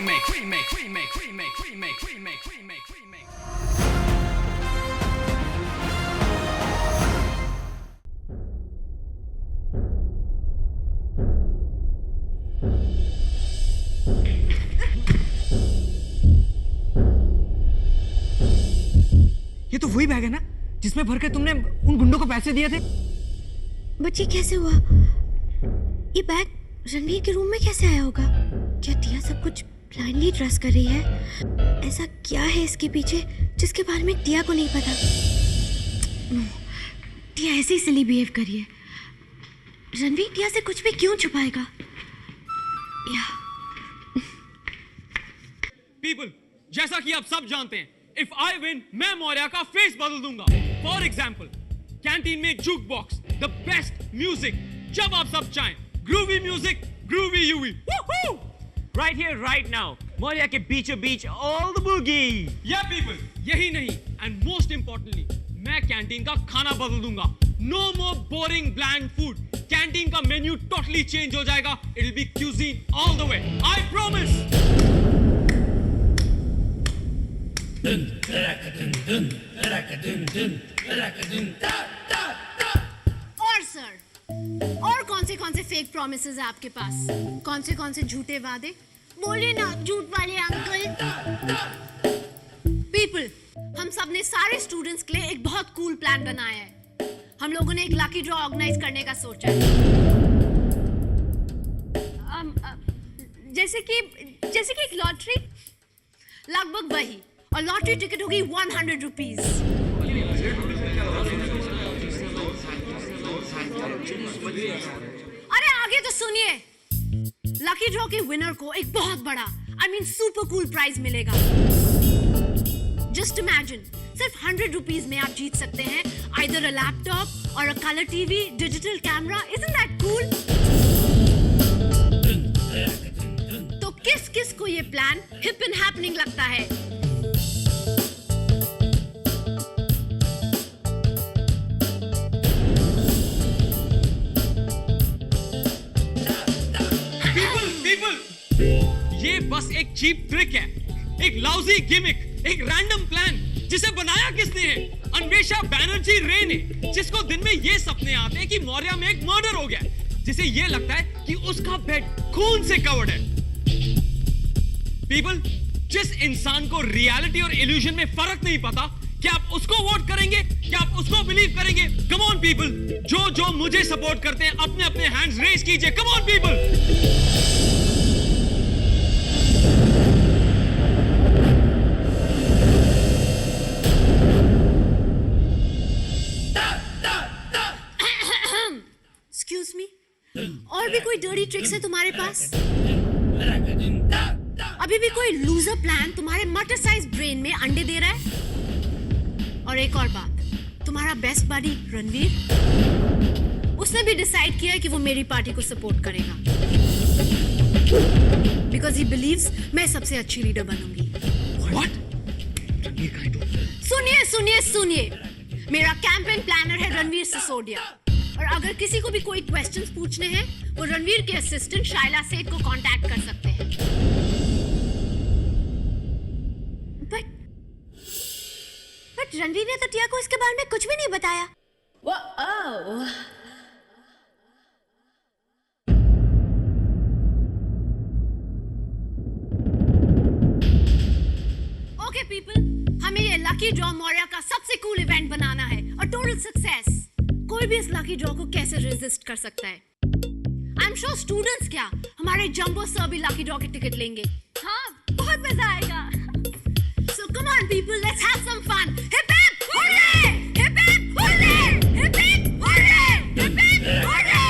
ये तो वही बैग है ना जिसमें भर के तुमने उन गुंडों को पैसे दिए थे। बट ये कैसे हुआ? ये बैग रणवीर के रूम में कैसे आया होगा? क्या टिया सब कुछ ब्लाइंडली ट्रस्ट कर रही है? ऐसा क्या है इसके पीछे जिसके बारे में टिया को नहीं पता? टिया ऐसे ही सिली बिहेव करी है। रणवीर टिया से कुछ भी क्यों छुपाएगा? पीपल, जैसा कि आप सब जानते हैं, इफ आई विन मैं मौर्या का फेस बदल दूंगा। फॉर एग्जाम्पल, कैंटीन में juke box, the best music जब आप सब चाहें, groovy music, groovy UV, Right here, right now. Maurya के बीचों बीच all the boogie. या पीपल, यही नहीं, एंड मोस्ट इंपॉर्टेंटली मैं कैंटीन का खाना बदल दूंगा। नो मोर बोरिंग ब्लैंड फूड। कैंटीन का मेन्यू टोटली चेंज हो जाएगा। It will be cuisine all the way, I promise. और सर, और कौन से फेक प्रॉमिसेस है आपके पास? कौन से झूठे वादे? बोलिए ना, झूठ वाले अंकल। पीपल, हम सब ने सारे स्टूडेंट्स के लिए एक बहुत कूल प्लान बनाया है। हम लोगों ने एक लकी ड्रॉ ऑर्गेनाइज करने का सोचा है। जैसे कि एक लॉटरी, लगभग वही। और लॉटरी टिकट होगी 100 रुपीज। अरे आगे तो सुनिए। लकी ड्रॉ के विनर को एक बहुत बड़ा, सुपर कूल प्राइज मिलेगा। जस्ट इमेजिन, सिर्फ 100 रुपीज में आप जीत सकते हैं आइदर अ लैपटॉप और a colour TV, digital camera. Isn't that cool? तो किस को ये प्लान हिप एंड हैपनिंग लगता है? ये बस एक चीप ट्रिक है, एक लाउजी गिमिक, एक रैंडम प्लान जिसे बनाया किसने है? अन्वेषा बैनर्जी रे ने, जिसको दिन में ये सपने आते हैं कि मौर्या में एक मर्डर हो गया, जिसे ये लगता है कि उसका बेड खून से कवर्ड है। पीपल, जिस इंसान को रियलिटी और इल्यूजन में फर्क नहीं पता, क्या आप उसको वोट करेंगे? क्या आप उसको बिलीव करेंगे? कम ऑन पीपल, जो मुझे सपोर्ट करते हैं अपने अपने हैंड्स रेज कीजिए। कम ऑन पीपल। एक्सक्यूज मी, और भी कोई डर्टी ट्रिक्स है तुम्हारे पास? अभी भी कोई लूजर प्लान तुम्हारे मटर साइज ब्रेन में अंडे दे रहा है? और एक और बात, तुम्हारा बेस्ट बडी रणवीर, उसने भी डिसाइड किया है कि वो मेरी पार्टी को सपोर्ट करेगा, बिकॉज ही बिलीव्स मैं सबसे अच्छी लीडर बनूंगी। What? सुनिए, मेरा कैंपेन प्लानर है रणवीर सिसोदिया, और अगर किसी को भी कोई क्वेश्चंस पूछने हैं, वो रणवीर के असिस्टेंट शाइला सेठ को कांटेक्ट कर सकते हैं। बट रणवीर ने तो टिया को इसके बारे में कुछ भी नहीं बताया। ओके पीपल, हमें ये लकी ड्रॉ मौर्या का सबसे कूल इवेंट बनाना है और टोटल सक्सेस। कोई भी इस लकी ड्रॉ को कैसे रेजिस्ट कर सकता है? आई एम श्योर स्टूडेंट्स क्या, हमारे जंबो सर भी लकी ड्रॉ की टिकट लेंगे। हाँ, बहुत मजा आएगा। So come on people, let's have some fun. Hip hip hurray! Hip hip hurray! Hip hip hurray! Hip hip hurray!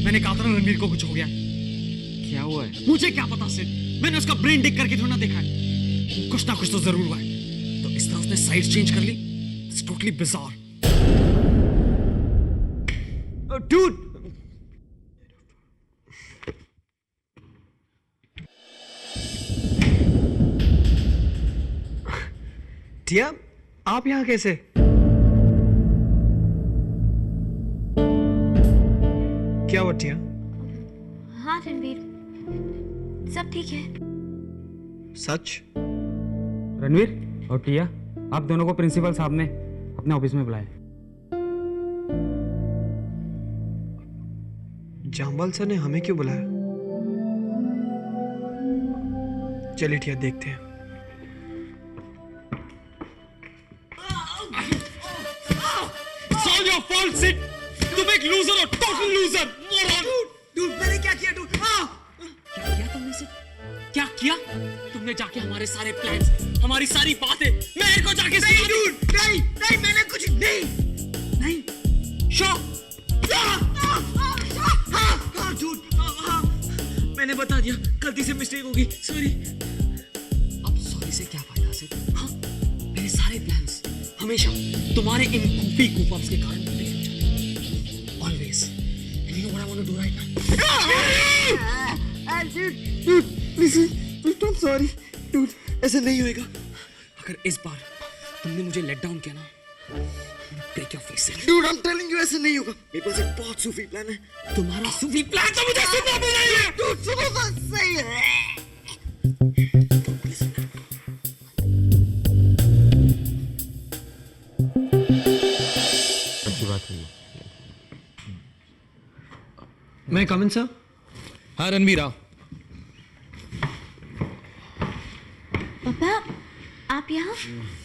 मैंने कहा था ना रणवीर को कुछ हो गया। क्या हुआ है? मुझे क्या पता सिर्फ, मैंने उसका ब्रेन डिक करके थोड़ा ना देखा है। कुछ ना कुछ तो जरूर हुआ है। तो इस तरह उसने साइड चेंज कर ली। It's totally bizarre. Dude, Tia, आप यहाँ कैसे? क्या हुआ टिया? हाँ रणवीर, सब ठीक है। सच? रणवीर और टिया, आप दोनों को प्रिंसिपल साहब ने अपने ऑफिस में बुलाया। जामवाल सर ने हमें क्यों बुलाया? चलिए टिया, देखते हैं। It's all your fault, Sid. तुम एक लूजर हो, टोटल लूजर, मोरन। डूड, मैंने क्या किया डूड? क्या किया तुमने सिड? क्या किया? तुमने जाके हमारे सारे प्लान्स, हमारी सारी बातें मेहर को जाके नहीं डूड, नहीं, मैंने कुछ नहीं। शो हाँ डूड, हाँ, मैंने बता दिया, गलती से मिस्टेक होगी, सॉरी। अब सॉरी से क्या फायदा सिड? हाँ, मेरे सारे प्लान्स हमेशा तुम्हारे इन कूपी कूपअप्स के कारण टूटे जाते हैं। Always. And you know what I want to do right now? Dude, please, I'm sorry, dude, ऐसा नहीं होएगा। अगर इस बार तुमने मुझे लेट डाउन किया ना, break your face, Sid. Dude, I'm telling you, ऐसा नहीं होगा। मेरे पास एक बहुत सूफी प्लान है। तुम्हारा सूफी प्लान तो मुझे सुनना भी नहीं है। डूड, सुनो तो सही है। अच्छी बात हुई। मैं कमिन सर? हाँ रणवीर आओ। पापा, आप यहाँ?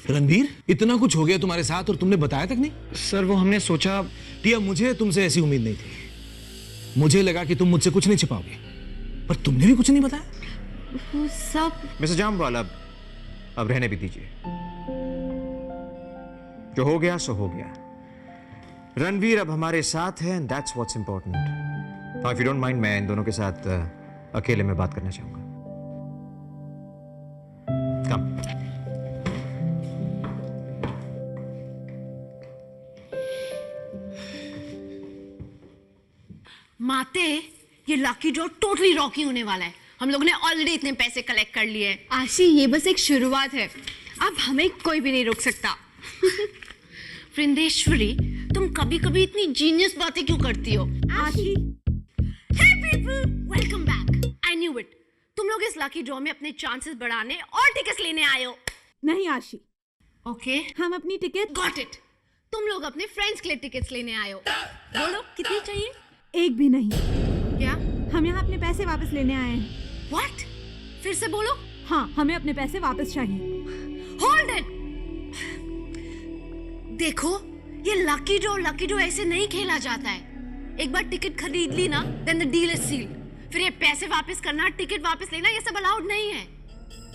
रणवीर, इतना कुछ हो गया तुम्हारे साथ और तुमने बताया तक नहीं? सर वो हमने सोचा। टिया, मुझे तुमसे ऐसी उम्मीद नहीं थी। मुझे लगा कि तुम मुझसे कुछ नहीं छिपाओगे, पर तुमने भी कुछ नहीं बताया। वो सब मिस्टर जामवाल, अब रहने भी दीजिए। जो हो गया सो हो गया। रणवीर अब हमारे साथ है and that's what's important. Now if you don't mind, मैं इन दोनों के साथ अकेले में बात करना चाहूंगा। कम। माते, ये लकी ड्रॉ टोटली रॉकी होने वाला है। हम लोगों ने ऑलरेडी इतने पैसे कलेक्ट कर लिए हैं। आशी, ये बस एक शुरुआत है। अब हमें कोई भी नहीं रोक सकता। वृंदेश्वरी, तुम कभी कभी इतनी जीनियस बातें क्यों करती हो? आशी, Hey people, welcome back. I knew it. तुम लोग इस लकी ड्रॉ में अपने चांसेस बढ़ाने और टिकट्स लेने आए हो। नहीं आशी, ओके, हम अपनी टिकट गॉट इट। तुम लोग अपने फ्रेंड्स के लिए टिकट्स लेने आए हो। बोलो कितनी चाहिए? एक भी नहीं। क्या? हम यहाँ अपने पैसे वापस लेने आए हैं। What? फिर से बोलो। हाँ, हमें अपने पैसे वापस चाहिए। Hold it. देखो, ये लकी ड्रॉ ऐसे नहीं खेला जाता है। एक बार टिकट खरीद ली ना, then the deal is sealed. फिर ये पैसे वापस करना, टिकट वापस लेना, ये सब अलाउड नहीं है।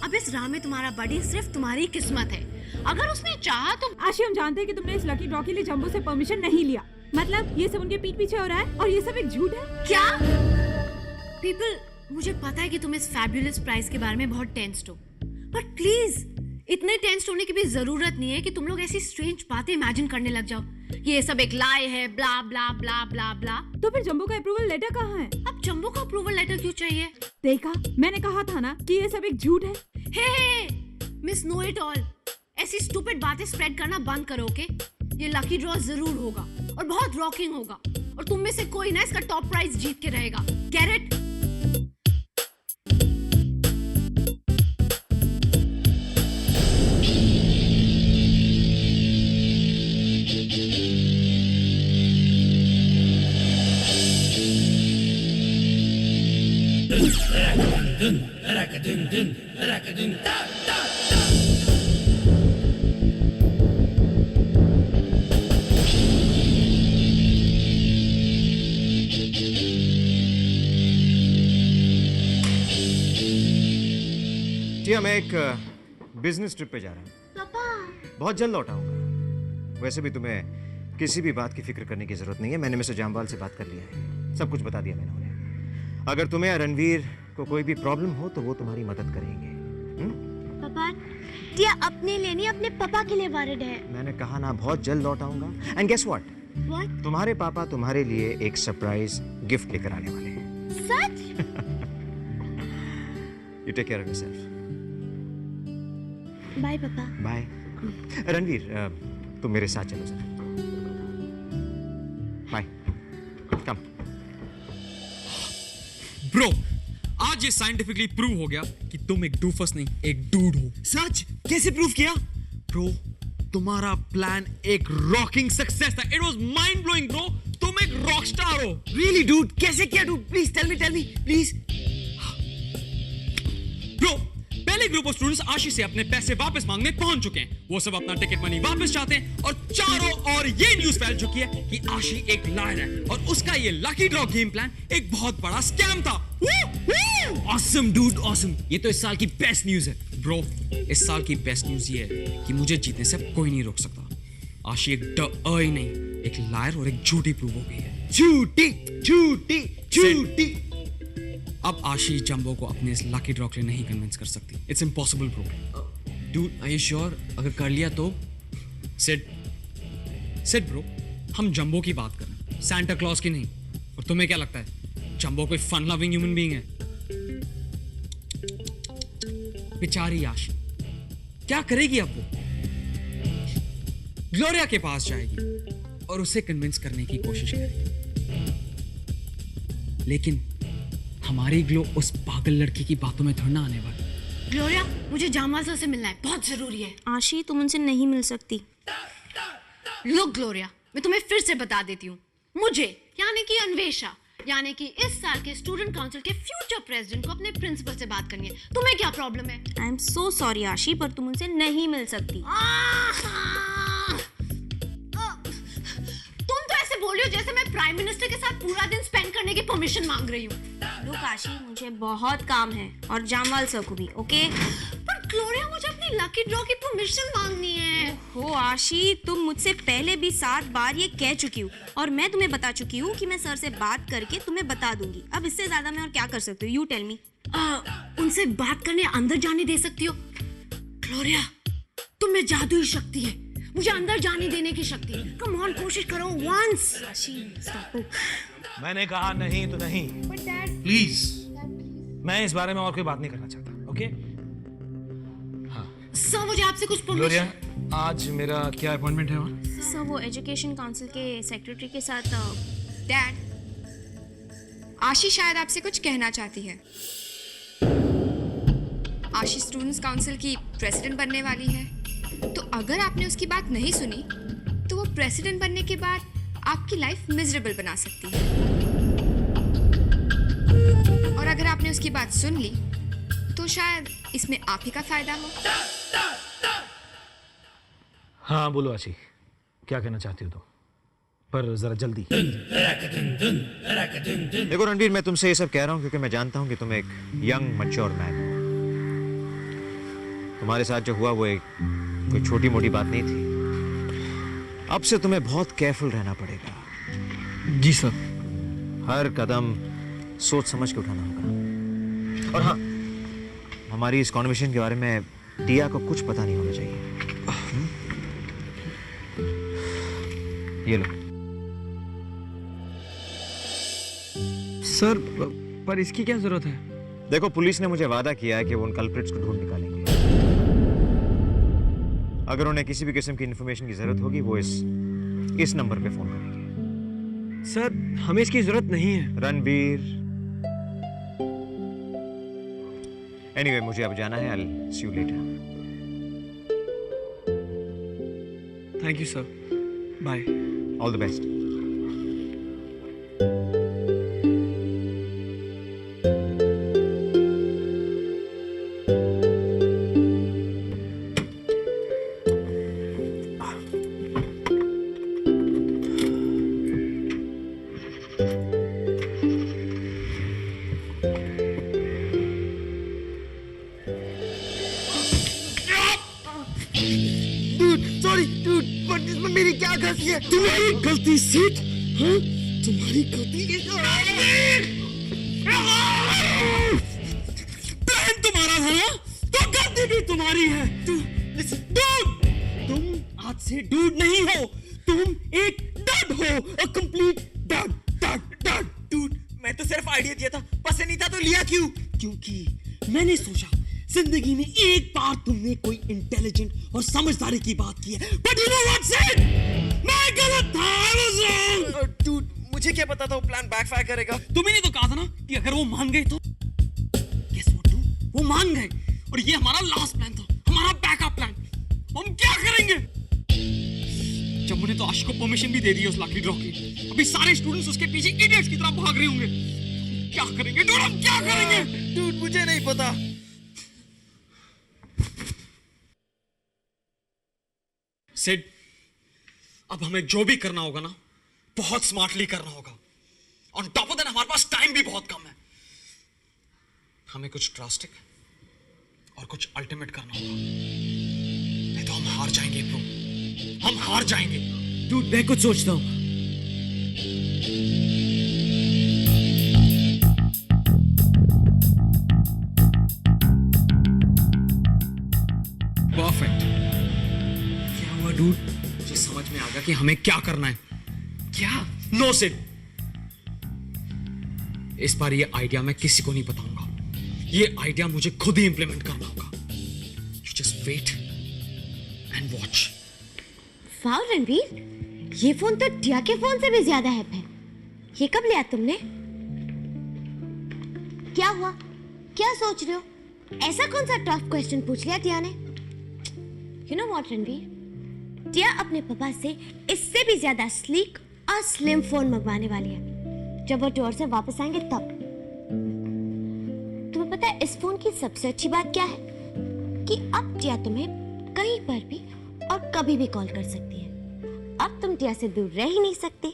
अब इस राह में तुम्हारा बड़ी सिर्फ तुम्हारी किस्मत है। अगर उसने चाहा तो। आशी, हम जानते हैं कि तुमने इस लकी ड्रॉ के लिए जंबो से परमिशन नहीं लिया। मतलब ये सब उनके पीठ पीछे हो रहा है और ये सब एक झूठ है। क्या? पीपल, मुझे पता है कि तुम इस फैबुलस प्राइस के बारे में बहुत टेंस्ड हो, बट प्लीज इतने टेंस्ड होने की भी जरूरत नहीं है कि तुम लोग ऐसी स्ट्रेंज बातें इमेजिन करने लग जाओ। ये सब एक लाई है, ब्ला ब्ला ब्ला ब्ला ब्ला। तो फिर जंबो का अप्रूवल लेटर कहाँ है? अब जंबो का अप्रूवल लेटर क्यों चाहिए? देखा, मैंने कहा था ना कि ये सब एक झूठ है। हे मिस नो इट ऑल, ऐसी स्टूपिड बातें स्प्रेड करना बंद करो, ओके? ये लकी ड्रॉ जरूर होगा और बहुत रॉकिंग होगा और तुम में से कोई ना इसका टॉप प्राइज जीत के रहेगा। Get it? जी, मैं एक बिजनेस ट्रिप पे जा रहा हूँ। पापा, बहुत जल्द लौट आऊंगा। वैसे भी तुम्हें किसी भी बात की फिक्र करने की जरूरत नहीं है। मैंने मिस्टर जामवाल से बात कर लिया है, सब कुछ बता दिया मैंने उन्हें। अगर तुम्हें या रणवीर को कोई भी प्रॉब्लम हो तो वो तुम्हारी मदद करेंगे। पापा, टिया अपने लिए नहीं, अपने पापा के लिए वरिड है। मैंने कहा ना, बहुत जल्द लौट आऊंगा। And guess what? What? तुम्हारे पापा तुम्हारे लिए एक सरप्राइज गिफ्ट लेकर आने वाले हैं। सच? You take care of yourself. Bye papa. Bye. Ranveer, तुम मेरे साथ चलो जरा। बाय। कम। ब्रो, आज ये साइंटिफिकली प्रूव हो गया कि तुम एक डूफस नहीं, एक डूड हो। सच? कैसे प्रूव किया? ब्रो, तुम्हारा प्लान एक रॉकिंग सक्सेस था। It was mind blowing bro. तुम एक रॉक स्टार हो। Really dude? कैसे किया dude? Please tell me please. Bro, पहले ग्रुप ऑफ स्टूडेंट्स आशीष से अपने पैसे वापस मांगने पहुंच चुके हैं। वो सब अपना टिकट मनी वापस चाहते हैं और चारों ओर ये न्यूज़ फैल चुकी है कि आशी एक लायर है और उसका ये लकी ड्रॉ गेम प्लान एक बहुत बड़ा स्कैम था। Awesome dude, awesome. ये तो इस साल की बेस्ट न्यूज़ है ब्रो। इस साल की बेस्ट न्यूज़ ये है कि मुझे जीतने से अब कोई नहीं रोक सकता। आशी एक ही नहीं, एक लायर और एक झूठी प्रूव हो गई है। झूठी। अब आशी जंबो को अपने इस लकी ड्रॉ के लिए नहीं कन्विंस कर सकती। It's impossible bro. Dude, are you sure? अगर कर लिया तो? सिड ब्रो, हम जंबो की बात कर रहे हैं, सैंटा क्लॉज की नहीं। और तुम्हें क्या लगता है जंबो कोई फन लविंग ह्यूमन बीइंग है? बेचारी आशी क्या करेगी अब? वो ग्लोरिया के पास जाएगी और उसे कन्विंस करने की कोशिश करेगी, लेकिन हमारी ग्लो उस पागल लड़की की बातों में थोड़ा ना आने वाली। ग्लोरिया, मुझे जामाल सर से मिलना है, बहुत जरूरी है। आशी, तुम उनसे नहीं मिल सकती। लुक ग्लोरिया, मैं तुम्हें फिर से बता देती हूँ, मुझे यानी कि अन्वेषा यानी कि इस साल के स्टूडेंट काउंसिल के फ्यूचर प्रेसिडेंट को अपने प्रिंसिपल से बात करनी है। तुम्हें क्या प्रॉब्लम है? आई एम सो सॉरी आशी, पर तुम उनसे नहीं मिल सकती। तुम तो ऐसे बोल रही हो जैसे मैं प्राइम मिनिस्टर के साथ पूरा दिन स्पेंड करने की परमिशन मांग रही हूँ। लुक आशी, मुझे बहुत काम है और जामाल सर को भी, ओके? पर ग्लोरिया, मुझे अपनी लकी ड्रॉ की परमिशन मांगनी है। हो आशी, तुम मुझसे पहले भी 7 बार ये कह चुकी हूँ और मैं तुम्हें बता चुकी हूँ कि मैं सर से बात करके तुम्हें बता दूंगी। अब इससे ज्यादा मैं और क्या कर सकती हूँ? You tell me. उनसे बात करने अंदर जाने दे सकती हो? ग्लोरिया, तुम में जादुई शक्ति है, मुझे अंदर जाने देने की शक्ति। कम ऑन, कोशिश करो वंस। आशी, स्टॉप इट। मैंने कहा नहीं तो नहीं। प्लीज, मैं इस बारे में और कोई बात नहीं करना चाहता, ओके? सर, मुझे आपसे कुछ ग्लोरिया, परमिशन। आज मेरा क्या अपॉइंटमेंट है वहाँ? सर, वो एजुकेशन काउंसिल के सेक्रेटरी के साथ। डैड, आशी शायद आपसे कुछ कहना चाहती है। आशी स्टूडेंट्स काउंसिल की प्रेसिडेंट बनने वाली है, तो अगर आपने उसकी बात नहीं सुनी तो वो प्रेसिडेंट बनने के बाद आपकी लाइफ मिजरेबल बना सकती है, और अगर आपने उसकी बात सुन ली तो शायद इसमें आप ही का फायदा हो। हाँ बोलो आशी, क्या कहना चाहती हो तुम? पर जरा जल्दी। देखो रणवीर, मैं तुमसे ये सब कह रहा हूँ क्योंकि मैं जानता हूँ कि तुम एक यंग मैच्योर मैन हो। तुम्हारे साथ जो हुआ वो एक कोई छोटी मोटी बात नहीं थी। अब से तुम्हें बहुत केयरफुल रहना पड़ेगा। जी सर। हर कदम सोच समझ के उठाना होगा। और हाँ, हमारी इस कॉन्वर्सेशन के बारे में टिया को कुछ पता नहीं होना चाहिए। ये लो। सर, पर इसकी क्या जरूरत है? देखो, पुलिस ने मुझे वादा किया है कि वो उन कल्प्रिट्स को ढूंढ निकालेंगे। अगर उन्हें किसी भी किस्म की इंफॉर्मेशन की जरूरत होगी वो इस नंबर पे फोन करेंगे। सर, हमें इसकी जरूरत नहीं है। रणबीर, एनीवे, मुझे अब जाना है। I will see you later. Thank you sir, bye. All the best. मेरी क्या गलती है? तुम्हारी गलती सीट? हाँ? तुम्हारी गलती प्लान तुम्हारा था ना? तो गलती भी तुम्हारी है। तुम आज से डूड नहीं हो, तुम एक डड हो, अ कंप्लीट डड डड डड। डूड, मैं तो सिर्फ आइडिया दिया था, पसंद नहीं था तो लिया क्यों? क्योंकि मैंने सोचा जिंदगी में एक बार तुमने कोई इंटेलिजेंट और समझदारी की बात की है। But you know what said? मैं गलत था। I was wrong. डूड, मुझे क्या पता था वो प्लान बैकफायर करेगा। तुम्ही नहीं तो कहा था ना कि अगर वो मान गए तो? Guess what, dude? वो मान गए और ये हमारा लास्ट प्लान था, हमारा बैकअप प्लान। हम क्या करेंगे? जम्बू ने तो आश को परमिशन भी दे दी उस लकी ड्रॉ की। अभी सारे स्टूडेंट्स उसके पीछे इडियट्स की तरह भाग रहे होंगे। क्या करेंगे डूड, हम क्या करेंगे? डूड मुझे नहीं पता। सिड, अब हमें जो भी करना होगा ना, बहुत स्मार्टली करना होगा। ऑन टॉप ऑफ दैट हमारे पास टाइम भी बहुत कम है। हमें कुछ ड्रास्टिक और कुछ अल्टीमेट करना होगा, नहीं तो हम हार जाएंगे ब्रो, हम हार जाएंगे। डूड मैं कुछ सोचता हूँ। परफेक्ट। क्या हुआ डूड? मुझे समझ में आ गया कि हमें क्या करना है। क्या? नो सिड, इस बार ये आइडिया मैं किसी को नहीं बताऊंगा। ये आइडिया मुझे खुद ही इंप्लीमेंट करना होगा। You just wait and watch. वाह रणवीर, ये फोन तो टिया के फोन से भी ज्यादा हैप है। ये कब लिया तुमने? क्या हुआ? क्या सोच रहे हो? ऐसा कौन सा टफ क्वेश्चन पूछ लिया टिया ने? यू नो व्हाट रणवीर, टिया अपने पापा से इससे भी ज्यादा स्लीक और स्लिम फोन मंगवाने वाली है जब वो टूर से वापस आएंगे तब। तुम्हें पता है इस फोन की सबसे अच्छी बात क्या है? कि अब टिया तुम्हें कहीं पर भी और कभी भी कॉल कर सकती है। अब तुम टिया से दूर रह ही नहीं सकते,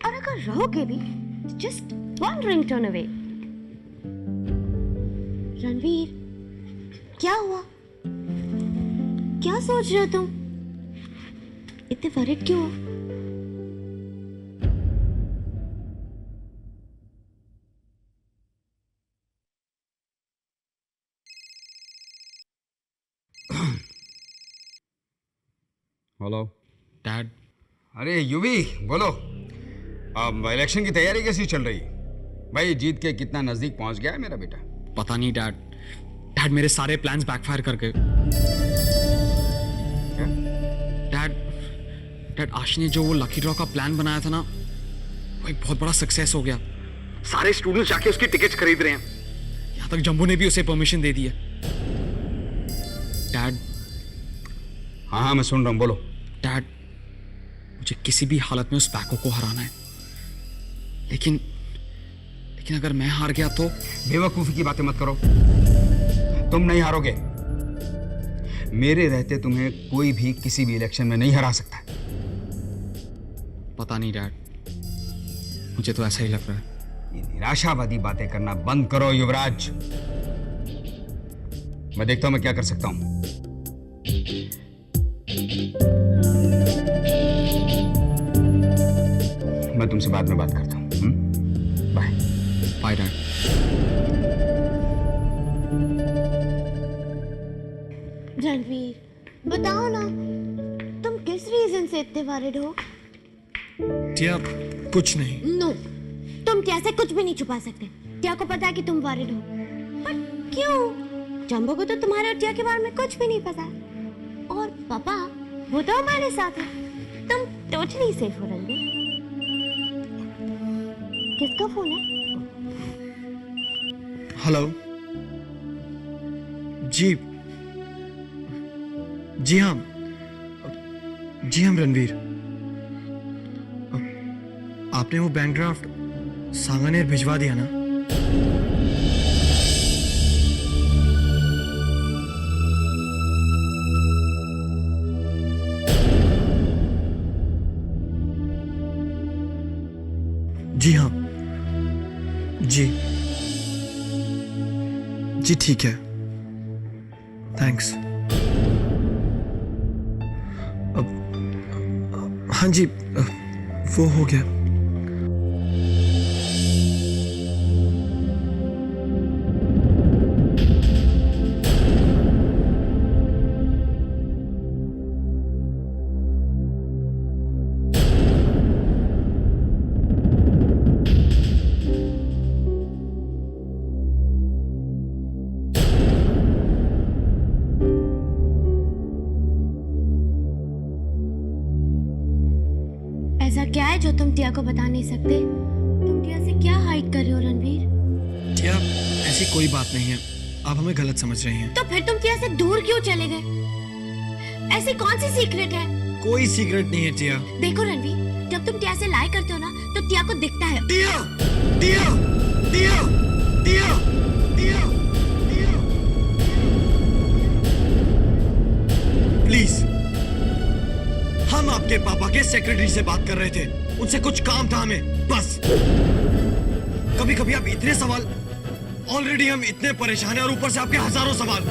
और अगर रहोगे भी just one ringtone away. Ranveer क्या हुआ? क्या सोच रहे हो तुम? इतने वरिड क्यों हो? Hello dad. अरे यूवी बोलो, अब इलेक्शन की तैयारी कैसी चल रही? भाई जीत के कितना नजदीक पहुंच गया है मेरा बेटा? पता नहीं डैड, डैड मेरे सारे प्लान्स बैकफायर कर गए। क्या? डैड आश ने जो वो लकी ड्रॉ का प्लान बनाया था ना, वो एक बहुत बड़ा सक्सेस हो गया। सारे स्टूडेंट्स जाके उसकी टिकट्स खरीद रहे हैं। यहाँ तक जम्बू ने भी उसे परमिशन दे दी है। डैड। हाँ मैं सुन रहा हूँ, बोलो। डैड मुझे किसी भी हालत में उस पैको को हराना है, लेकिन अगर मैं हार गया तो? बेवकूफी की बातें मत करो, तुम नहीं हारोगे। मेरे रहते तुम्हें कोई भी किसी भी इलेक्शन में नहीं हरा सकता। पता नहीं डैड, मुझे तो ऐसा ही लग रहा है। ये निराशावादी बातें करना बंद करो युवराज। मैं देखता हूं मैं क्या कर सकता हूं। मैं तुमसे बाद में बात करता हूं। बाय। Bye dad. रणवीर बताओ ना, तुम किस रीजन से इतने वरिड हो? टिया कुछ नहीं। नो, तुम टिया से कुछ भी नहीं छुपा सकते। टिया को पता है कि तुम वरिड हो, पर क्यों? जंबो को तो तुम्हारे और टिया के बारे में कुछ भी नहीं पता। और पापा वो तो हमारे साथ है। तुम टोटली सेफ हो रणवीर। किसका फोन है? हेलो जी, जी हाँ रणवीर, आपने वो बैंक ड्राफ्ट सांगानेर भिजवा दिया ना? जी हाँ, जी ठीक है, थैंक्स। हाँ जी, वो हो गया। ऐसा क्या है जो तुम टिया को बता नहीं सकते? तुम टिया से क्या हाइड कर रहे हो रणवीर? टिया, ऐसी कोई बात नहीं है, आप हमें गलत समझ रही हैं। तो फिर तुम टिया से दूर क्यों चले गए? ऐसी कौन सी सीक्रेट है? कोई सीक्रेट नहीं है टिया। देखो रणवीर, जब तुम टिया से लाई करते हो ना तो टिया को दिखता है। टिया, टिया, टिया, टिया, टिया, टिया। प्लीज, हम आपके पापा के सेक्रेटरी से बात कर रहे थे, उनसे कुछ काम था हमें, बस। कभी कभी आप इतने सवाल, ऑलरेडी हम इतने परेशान हैं और ऊपर से आपके हजारों सवाल।